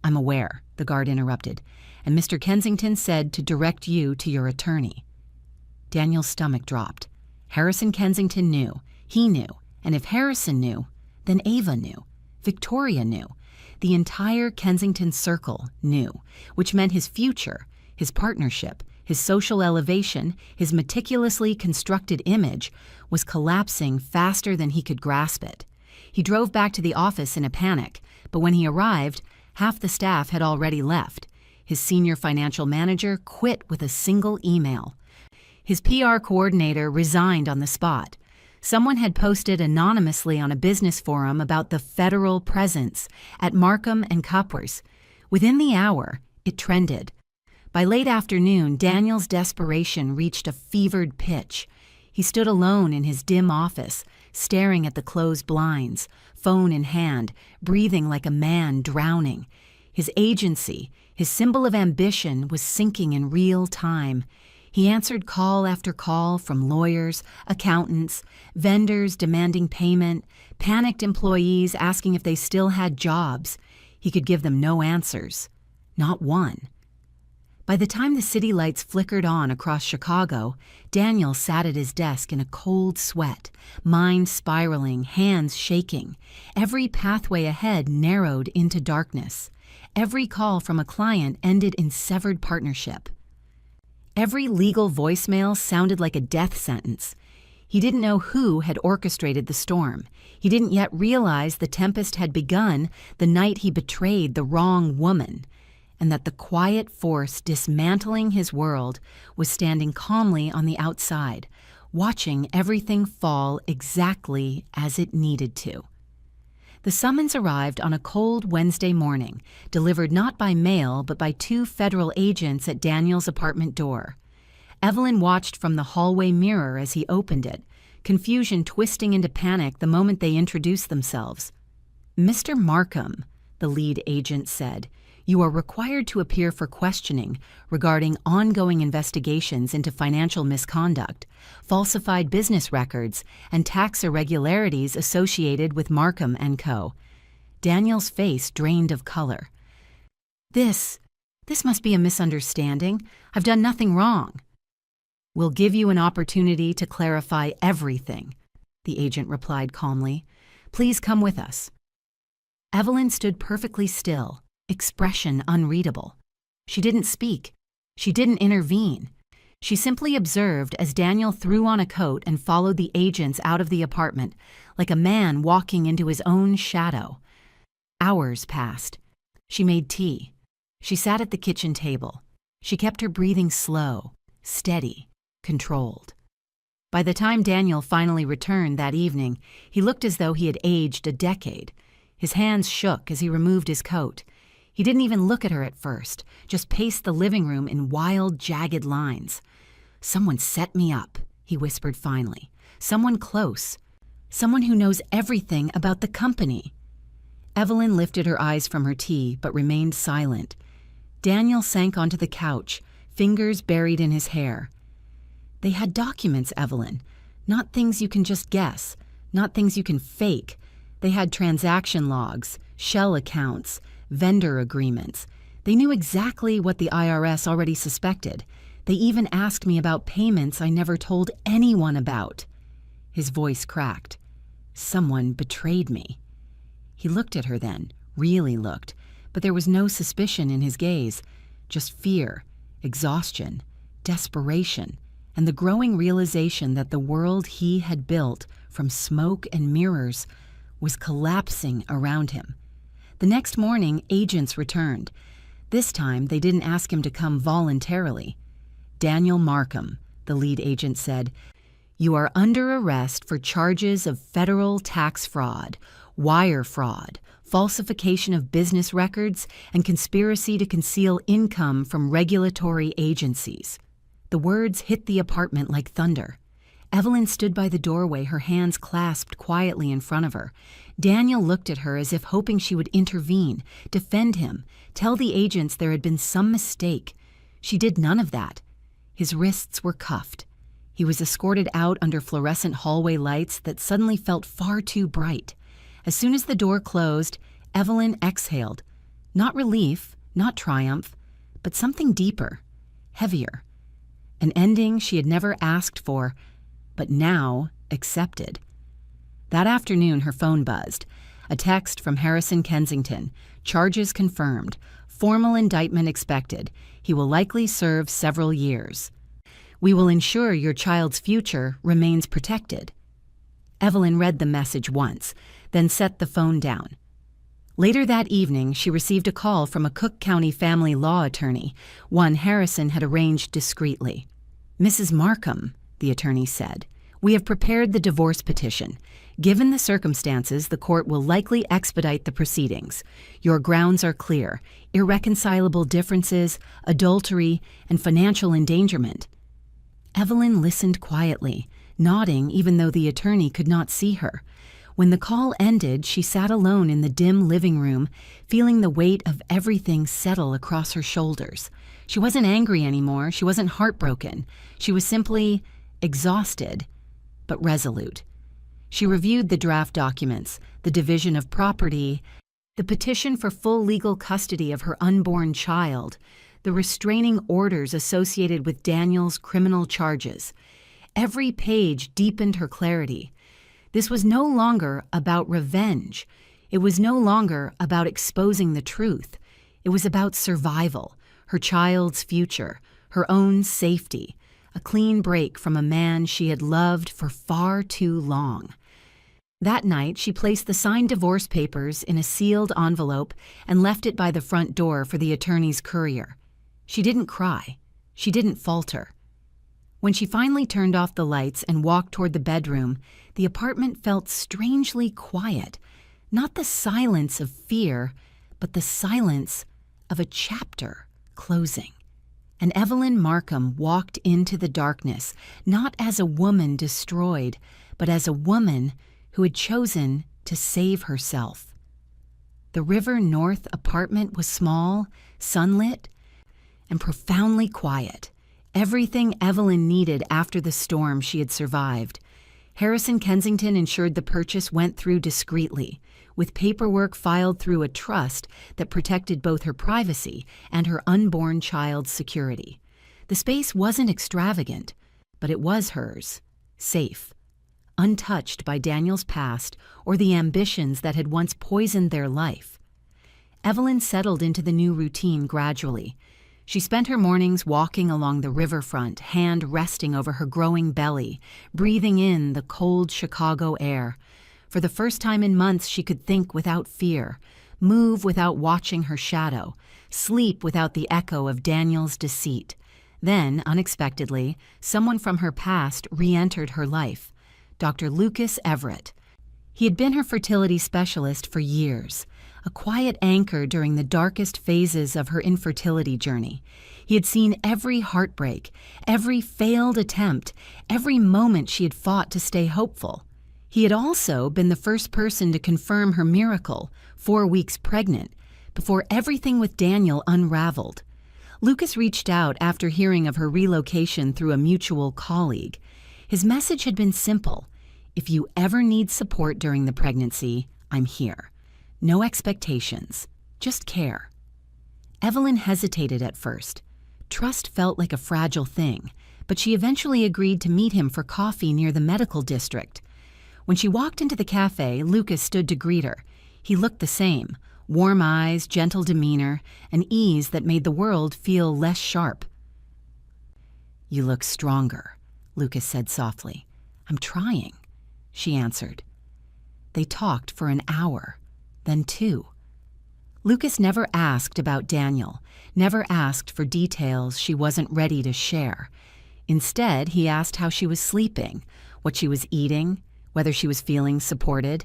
"I'm aware," the guard interrupted, "and Mr. Kensington said to direct you to your attorney." Daniel's stomach dropped. Harrison Kensington knew. He knew. And if Harrison knew, then Ava knew. Victoria knew. The entire Kensington circle knew, which meant his future, his partnership, his social elevation, his meticulously constructed image, was collapsing faster than he could grasp it. He drove back to the office in a panic, but when he arrived, half the staff had already left. His senior financial manager quit with a single email. His PR coordinator resigned on the spot. Someone had posted anonymously on a business forum about the federal presence at Markham and Cupworth. Within the hour, it trended. By late afternoon, Daniel's desperation reached a fevered pitch. He stood alone in his dim office, staring at the closed blinds, phone in hand, breathing like a man drowning. His agency, his symbol of ambition, was sinking in real time. He answered call after call from lawyers, accountants, vendors demanding payment, panicked employees asking if they still had jobs. He could give them no answers. Not one. By the time the city lights flickered on across Chicago, Daniel sat at his desk in a cold sweat, mind spiraling, hands shaking. Every pathway ahead narrowed into darkness. Every call from a client ended in severed partnership. Every legal voicemail sounded like a death sentence. He didn't know who had orchestrated the storm. He didn't yet realize the tempest had begun the night he betrayed the wrong woman, and that the quiet force dismantling his world was standing calmly on the outside, watching everything fall exactly as it needed to. The summons arrived on a cold Wednesday morning, delivered not by mail but by 2 federal agents at Daniel's apartment door. Evelyn watched from the hallway mirror as he opened it, confusion twisting into panic the moment they introduced themselves. "Mr. Markham," the lead agent said, "you are required to appear for questioning regarding ongoing investigations into financial misconduct, falsified business records, and tax irregularities associated with Markham & Co." Daniel's face drained of color. This must be a misunderstanding. I've done nothing wrong." "We'll give you an opportunity to clarify everything," the agent replied calmly. "Please come with us." Evelyn stood perfectly still, expression unreadable. She didn't speak. She didn't intervene. She simply observed as Daniel threw on a coat and followed the agents out of the apartment, like a man walking into his own shadow. Hours passed. She made tea. She sat at the kitchen table. She kept her breathing slow, steady, controlled. By the time Daniel finally returned that evening, he looked as though he had aged a decade. His hands shook as he removed his coat. He didn't even look at her at first, just paced the living room in wild, jagged lines. "Someone set me up," he whispered finally. "Someone close. Someone who knows everything about the company." Evelyn lifted her eyes from her tea, but remained silent. Daniel sank onto the couch, fingers buried in his hair. "They had documents, Evelyn. Not things you can just guess. Not things you can fake. They had transaction logs, shell accounts, vendor agreements. They knew exactly what the IRS already suspected. They even asked me about payments I never told anyone about." His voice cracked. "Someone betrayed me." He looked at her then, really looked, but there was no suspicion in his gaze, just fear, exhaustion, desperation, and the growing realization that the world he had built from smoke and mirrors was collapsing around him. The next morning, agents returned. This time, they didn't ask him to come voluntarily. "Daniel Markham," the lead agent said, "you are under arrest for charges of federal tax fraud, wire fraud, falsification of business records, and conspiracy to conceal income from regulatory agencies." The words hit the apartment like thunder. Evelyn stood by the doorway, her hands clasped quietly in front of her. Daniel looked at her as if hoping she would intervene, defend him, tell the agents there had been some mistake. She did none of that. His wrists were cuffed. He was escorted out under fluorescent hallway lights that suddenly felt far too bright. As soon as the door closed, Evelyn exhaled. Not relief, not triumph, but something deeper, heavier. An ending she had never asked for, but now accepted. That afternoon, her phone buzzed. A text from Harrison Kensington. "Charges confirmed. Formal indictment expected. He will likely serve several years. We will ensure your child's future remains protected." Evelyn read the message once, then set the phone down. Later that evening, she received a call from a Cook County family law attorney, one Harrison had arranged discreetly. "Mrs. Markham," the attorney said, "we have prepared the divorce petition. Given the circumstances, the court will likely expedite the proceedings. Your grounds are clear: irreconcilable differences, adultery, and financial endangerment." Evelyn listened quietly, nodding even though the attorney could not see her. When the call ended, she sat alone in the dim living room, feeling the weight of everything settle across her shoulders. She wasn't angry anymore. She wasn't heartbroken. She was simply exhausted, but resolute. She reviewed the draft documents, the division of property, the petition for full legal custody of her unborn child, the restraining orders associated with Daniel's criminal charges. Every page deepened her clarity. This was no longer about revenge. It was no longer about exposing the truth. It was about survival, her child's future, her own safety, a clean break from a man she had loved for far too long. That night, she placed the signed divorce papers in a sealed envelope and left it by the front door for the attorney's courier. She didn't cry. She didn't falter. When she finally turned off the lights and walked toward the bedroom, the apartment felt strangely quiet. Not the silence of fear, but the silence of a chapter closing. And Evelyn Markham walked into the darkness, not as a woman destroyed, but as a woman who had chosen to save herself. The River North apartment was small, sunlit, and profoundly quiet. Everything Evelyn needed after the storm she had survived. Harrison Kensington ensured the purchase went through discreetly, with paperwork filed through a trust that protected both her privacy and her unborn child's security. The space wasn't extravagant, but it was hers, safe, untouched by Daniel's past or the ambitions that had once poisoned their life. Evelyn settled into the new routine gradually. She spent her mornings walking along the riverfront, hand resting over her growing belly, breathing in the cold Chicago air. For the first time in months, she could think without fear, move without watching her shadow, sleep without the echo of Daniel's deceit. Then, unexpectedly, someone from her past re-entered her life, Dr. Lucas Everett. He had been her fertility specialist for years, a quiet anchor during the darkest phases of her infertility journey. He had seen every heartbreak, every failed attempt, every moment she had fought to stay hopeful. He had also been the first person to confirm her miracle, 4 weeks pregnant, before everything with Daniel unraveled. Lucas reached out after hearing of her relocation through a mutual colleague. His message had been simple: if you ever need support during the pregnancy, I'm here. No expectations, just care. Evelyn hesitated at first. Trust felt like a fragile thing, but she eventually agreed to meet him for coffee near the medical district. When she walked into the cafe, Lucas stood to greet her. He looked the same: warm eyes, gentle demeanor, an ease that made the world feel less sharp. "You look stronger," Lucas said softly. "I'm trying," she answered. They talked for an hour, then 2. Lucas never asked about Daniel, never asked for details she wasn't ready to share. Instead, he asked how she was sleeping, what she was eating, whether she was feeling supported.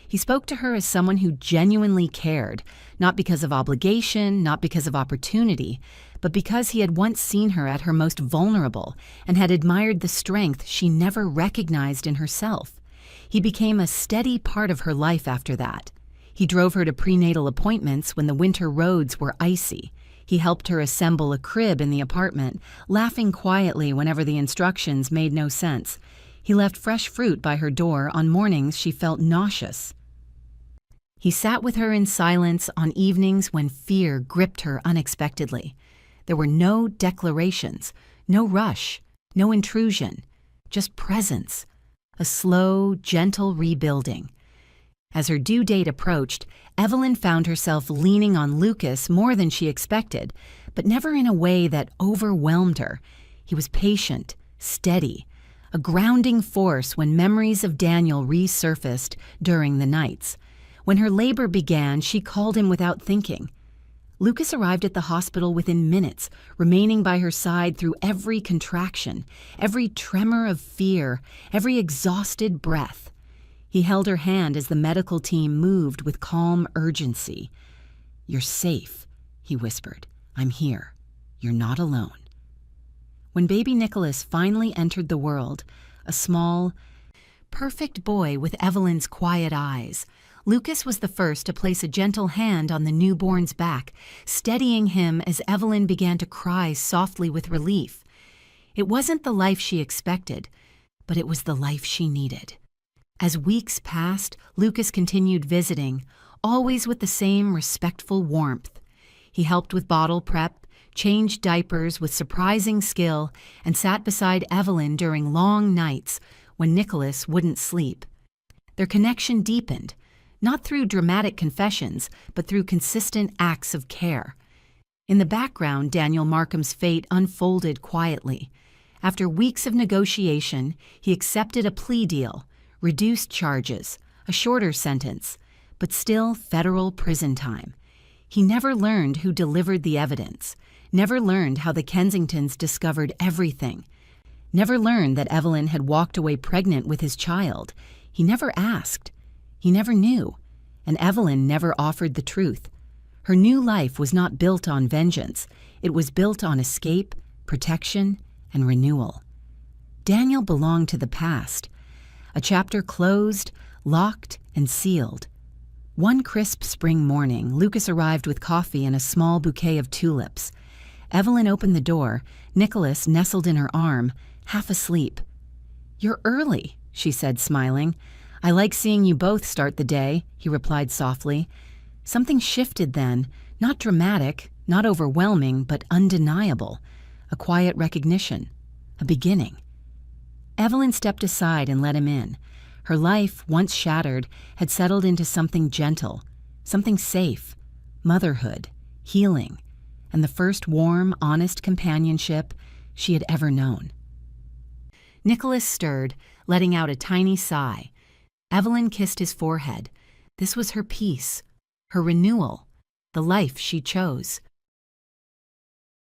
He spoke to her as someone who genuinely cared, not because of obligation, not because of opportunity, but because he had once seen her at her most vulnerable and had admired the strength she never recognized in herself. He became a steady part of her life after that. He drove her to prenatal appointments when the winter roads were icy. He helped her assemble a crib in the apartment, laughing quietly whenever the instructions made no sense. He left fresh fruit by her door on mornings she felt nauseous. He sat with her in silence on evenings when fear gripped her unexpectedly. There were no declarations, no rush, no intrusion, just presence, a slow, gentle rebuilding. As her due date approached, Evelyn found herself leaning on Lucas more than she expected, but never in a way that overwhelmed her. He was patient, steady, a grounding force when memories of Daniel resurfaced during the nights. When her labor began, she called him without thinking. Lucas arrived at the hospital within minutes, remaining by her side through every contraction, every tremor of fear, every exhausted breath. He held her hand as the medical team moved with calm urgency. "You're safe," he whispered. "I'm here. You're not alone." When baby Nicholas finally entered the world, a small, perfect boy with Evelyn's quiet eyes, Lucas was the first to place a gentle hand on the newborn's back, steadying him as Evelyn began to cry softly with relief. It wasn't the life she expected, but it was the life she needed. As weeks passed, Lucas continued visiting, always with the same respectful warmth. He helped with bottle prep, changed diapers with surprising skill, and sat beside Evelyn during long nights when Nicholas wouldn't sleep. Their connection deepened, not through dramatic confessions, but through consistent acts of care. In the background, Daniel Markham's fate unfolded quietly. After weeks of negotiation, he accepted a plea deal, reduced charges, a shorter sentence, but still federal prison time. He never learned who delivered the evidence, never learned how the Kensingtons discovered everything, never learned that Evelyn had walked away pregnant with his child. He never asked. He never knew. And Evelyn never offered the truth. Her new life was not built on vengeance. It was built on escape, protection, and renewal. Daniel belonged to the past, a chapter closed, locked, and sealed. One crisp spring morning, Lucas arrived with coffee and a small bouquet of tulips. Evelyn opened the door. Nicholas nestled in her arm, half asleep. "You're early," she said, smiling. "I like seeing you both start the day," he replied softly. Something shifted then, not dramatic, not overwhelming, but undeniable. A quiet recognition, a beginning. Evelyn stepped aside and let him in. Her life, once shattered, had settled into something gentle, something safe, motherhood, healing, and the first warm, honest companionship she had ever known. Nicholas stirred, letting out a tiny sigh. Evelyn kissed his forehead. This was her peace, her renewal, the life she chose.